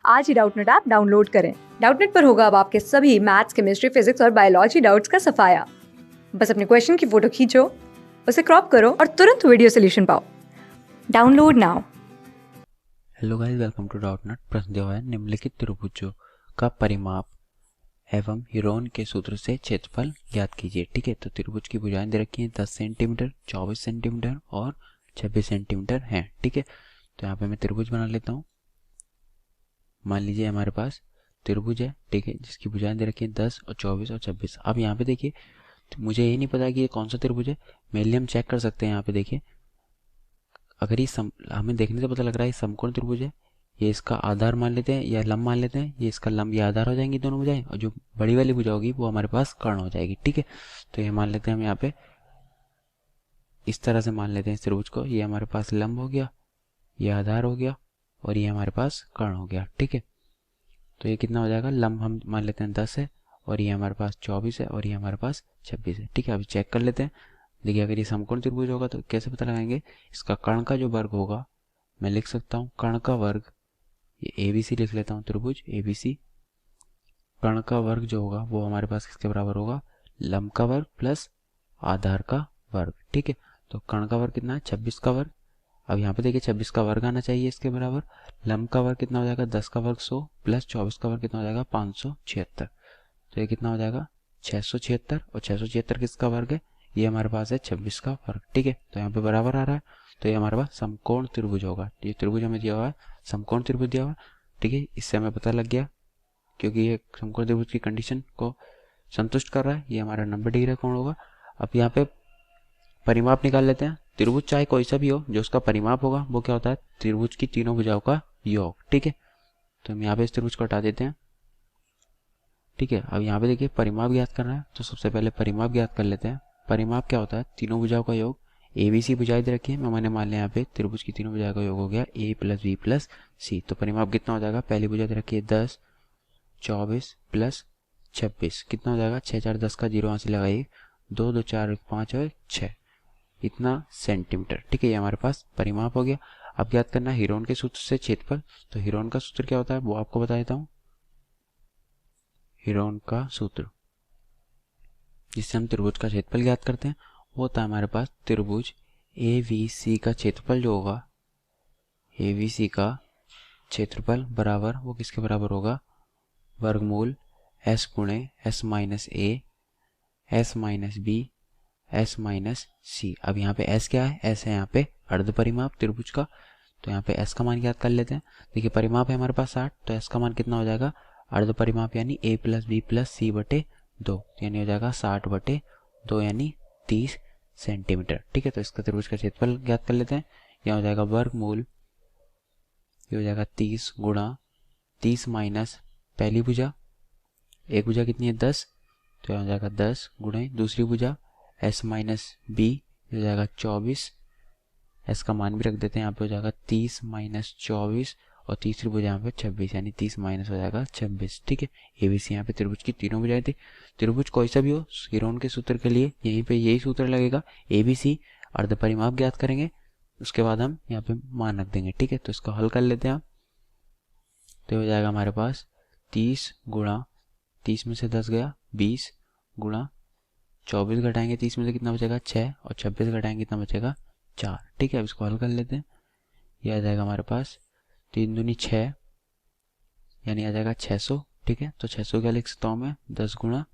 आज ही Doubtnut app download करें। Doubtnut पर होगा अब आपके सभी मैथ्स, केमिस्ट्री, फिजिक्स और बायोलॉजी डाउट्स का सफाया। बस अपने क्वेश्चन की फोटो खींचो, उसे क्रॉप करो और तुरंत वीडियो सोल्यूशन पाओ। Download now. Hello guys, welcome to Doubtnut. प्रश्न दिया हुआ है, निम्नलिखित त्रिभुजों का परिमाप एवं हीरोन के सूत्र से क्षेत्रफल ज्ञात कीजिए। ठीक है, तो त्रिभुज की भुजाएं दे रखी हैं 10 सेंटीमीटर, 24 सेंटीमीटर और 26 सेंटीमीटर हैं। ठीक है, तो यहाँ पे मैं त्रिभुज बना लेता हूँ। मान लीजिए हमारे पास त्रिभुज है, ठीक है, जिसकी भुजाएं दे रखी हैं 10 और 24 और 26। अब यहाँ पे देखिए, तो मुझे ये नहीं पता कि ये कौन सा त्रिभुज है। मेनली हम चेक कर सकते हैं। यहाँ पे देखिए, अगर ये हमें देखने से पता लग रहा है ये समकोण त्रिभुज है, ये इसका आधार मान लेते हैं या लंब मान लेते हैं। ये इसका लंब या आधार हो जाएंगी दोनों भुजाएं, और जो बड़ी वाली भुजा होगी वो हमारे पास कर्ण हो जाएगी। ठीक है, तो ये मान लेते हैं हम यहाँ पे इस तरह से मान लेते हैं इस त्रिभुज को। ये हमारे पास लंब हो गया, ये आधार हो गया और ये हमारे पास कर्ण हो गया। ठीक है, तो ये कितना हो जाएगा, लंब हम मान लेते हैं 10 है और ये हमारे पास 24 है और ये हमारे पास 26 है। ठीक है, अभी चेक कर लेते हैं। देखिए, अगर ये समकोण त्रिभुज होगा तो कैसे पता लगाएंगे, इसका कर्ण का जो वर्ग होगा मैं लिख सकता हूँ कर्ण का वर्ग, ये ABC लिख लेता हूँ, त्रिभुज ABC। कर्ण का वर्ग जो होगा वो हमारे पास किसके बराबर होगा, लंब का वर्ग प्लस आधार का वर्ग। ठीक है, तो कर्ण का वर्ग कितना है, 26 का वर्ग। अब यहाँ पे देखिए 26 का वर्ग आना चाहिए इसके बराबर। लंब का वर्ग कितना हो जाएगा, 10 का वर्ग 100 प्लस 24 का वर्ग कितना हो जाएगा, 576। तो ये कितना हो जाएगा, 676। और 676 किसका वर्ग है, ये हमारे पास है 26 का वर्ग। ठीक है, तो यहाँ पे बराबर आ रहा है, तो ये हमारे पास समकोण त्रिभुज होगा। ये त्रिभुज हमें दिया हुआ है, समकोण त्रिभुज दिया हुआ है। ठीक है, इससे हमें पता लग गया, क्योंकि ये समकोण त्रिभुज की कंडीशन को संतुष्ट कर रहा है, ये हमारा 90 डिग्री का कोण होगा। अब यहाँ पे परिमाप निकाल लेते हैं। त्रिभुज चाहे कोई सा भी हो, जो उसका परिमाप होगा वो क्या होता है, त्रिभुज की तीनों भुजाओं का योग। ठीक है, तो हम यहाँ पे इस त्रिभुज को हटा देते हैं। ठीक है, अब यहाँ पे देखिए परिमाप ज्ञात करना है, तो सबसे पहले परिमाप ज्ञात कर लेते हैं। परिमाप क्या होता है, तीनों भुजाओं का योग। ABC भुजाएं दे रखी है, मैंने मान लिया यहाँ पे त्रिभुज की तीनों भुजाओं का योग हो गया A plus B plus C। तो परिमाप कितना हो जाएगा, पहली भुजा दे रखी है 10, 24 प्लस 26 कितना हो जाएगा, 6 4 10 का 0 यहाँ से लगाइए, 2 2 4 5 और 6, इतना सेंटीमीटर। ठीक है, ये हमारे पास परिमाप हो गया। अब ज्ञात करना है हीरोन के सूत्र से क्षेत्रफल। तो हीरोन का सूत्र क्या होता है वो आपको बता देता हूँ। हीरोन का सूत्र जिससे हम त्रिभुज का क्षेत्रफल ज्ञात करते हैं वो होता है हमारे पास त्रिभुज ABC का क्षेत्रफल जो होगा, ABC का क्षेत्रफल बराबर वो किसके बराबर होगा, वर्गमूल S गुणे S minus A S minus B S minus C। अब यहाँ पे S क्या है, S है यहाँ पे अर्ध परिमाप त्रिभुज का, तो यहाँ पे S का मान ज्ञात कर लेते हैं। देखिए परिमाप है हमारे पास 60, तो S का मान कितना हो जाएगा, अर्ध परिमाप यानी A plus B plus C बटे 2, यानी हो जाएगा 60 बटे 2 यानी 30 सेंटीमीटर। ठीक है, तो इसका त्रिभुज का क्षेत्रफल ज्ञात कर लेते हैं। यहाँ हो जाएगा वर्गमूल, ये हो जाएगा 30 गुणा 30 माइनस पहली भुजा, एक भुजा कितनी है 10, तो यहाँ हो जाएगा 10 गुणे दूसरी भुजा S माइनस B, हो जाएगा 24। S का मान भी रख देते हैं, यहाँ पे हो जाएगा 30 माइनस 24 और तीसरी भुजा यहाँ पे 26, यानी 30 माइनस हो जाएगा 26। ठीक है, ABC यहाँ पे त्रिभुज की तीनों भुजाएं थी। त्रिभुज कोई सा भी हो, हीरोन के सूत्र के लिए यहीं पे यही सूत्र लगेगा, ABC अर्ध परिमाप ज्ञात करेंगे, उसके बाद हम यहाँ पे मान रख देंगे। ठीक है, तो इसको हल कर लेते हैं आप, तो हो जाएगा हमारे पास 30 गुणा 30 में से 10 गया 20 गुणा 24 घटाएंगे 30 में से कितना बचेगा 6 और 26 घटाएंगे कितना बचेगा 4। ठीक है, अब इसको हल कर लेते हैं। ये आ जाएगा हमारे पास 3 दूनी 6, यानी आ जाएगा 600। ठीक है, तो 600 क्या लिख सकता हूँ मैं, 10 गुणा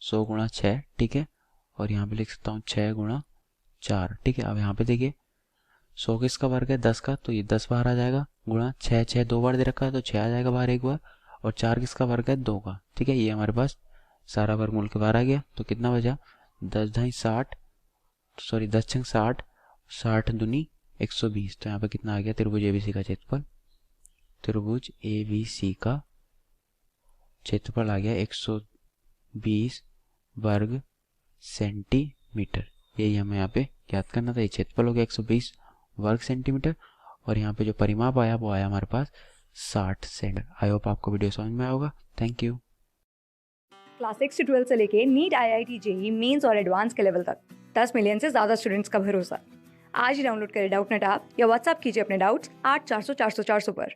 100 गुणा 6। ठीक है, और यहाँ पे लिख सकता हूँ 6 गुणा 4। ठीक है, अब यहाँ पे देखिए 100 किसका वर्ग है 10 का, तो ये 10 बाहर आ जाएगा, गुणा 6 6 दो बार दे रखा है तो 6 आ जाएगा बाहर एक बार, और 4 किसका वर्ग है 2 का। ठीक है, ये हमारे पास सारा वर्गमूल के बाहर आ गया, तो कितना बचा 10 ढाई 60, सॉरी 10 छंग 60, 60 दूनी 120। तो यहाँ पे कितना आ गया, त्रिभुज ABC का क्षेत्रफल, त्रिभुज ABC का क्षेत्रफल आ गया 120 वर्ग सेंटीमीटर। यही हमें यहाँ पे ज्ञात करना था। ये क्षेत्रफल हो गया 120 वर्ग सेंटीमीटर, और यहाँ पे जो परिमाप आया वो आया हमारे पास 60 सेंटीमीटर। आई होप आपको वीडियो समझ में आया होगा। Thank you. क्लास 6 से 12 से लेके नीट, IIT, JEE मेंस और एडवांस के लेवल तक 10 मिलियन से ज्यादा स्टूडेंट्स का भरोसा। आज ही डाउनलोड करें डाउटनेट ऐप या व्हाट्सएप कीजिए अपने डाउट्स 8400 400 400 पर।